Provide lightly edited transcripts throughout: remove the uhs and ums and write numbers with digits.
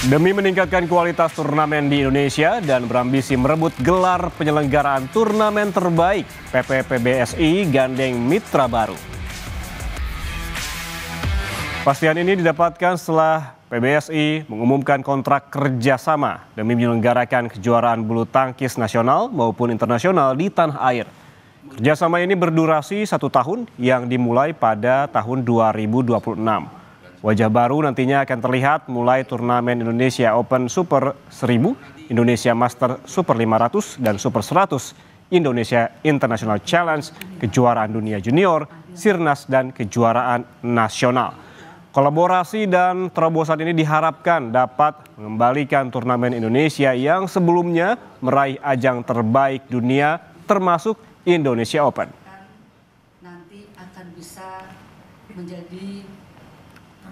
Demi meningkatkan kualitas turnamen di Indonesia dan berambisi merebut gelar penyelenggaraan turnamen terbaik, PPPBSI gandeng mitra baru. Pastian ini didapatkan setelah PBSI mengumumkan kontrak kerjasama demi menyelenggarakan kejuaraan bulu tangkis nasional maupun internasional di tanah air. Kerjasama ini berdurasi 1 tahun yang dimulai pada tahun 2026. Wajah baru nantinya akan terlihat mulai turnamen Indonesia Open Super 1000, Indonesia Master Super 500 dan Super 100, Indonesia International Challenge, kejuaraan dunia junior, Sirnas dan kejuaraan nasional. Kolaborasi dan terobosan ini diharapkan dapat mengembalikan turnamen Indonesia yang sebelumnya meraih ajang terbaik dunia termasuk Indonesia Open. Nanti akan bisa menjadi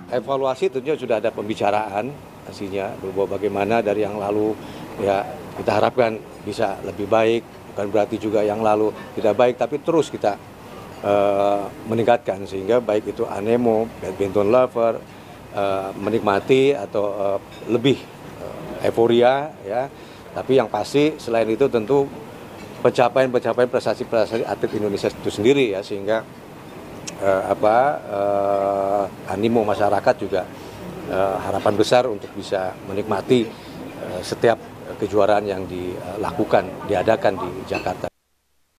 evaluasi tentunya sudah ada pembicaraan hasilnya bahwa bagaimana dari yang lalu ya kita harapkan bisa lebih baik, bukan berarti juga yang lalu tidak baik, tapi terus kita meningkatkan sehingga baik itu animo, badminton lover menikmati atau lebih euforia ya. Tapi yang pasti selain itu tentu pencapaian prestasi atlet Indonesia itu sendiri ya, sehingga animo masyarakat juga harapan besar untuk bisa menikmati setiap kejuaraan yang diadakan di Jakarta.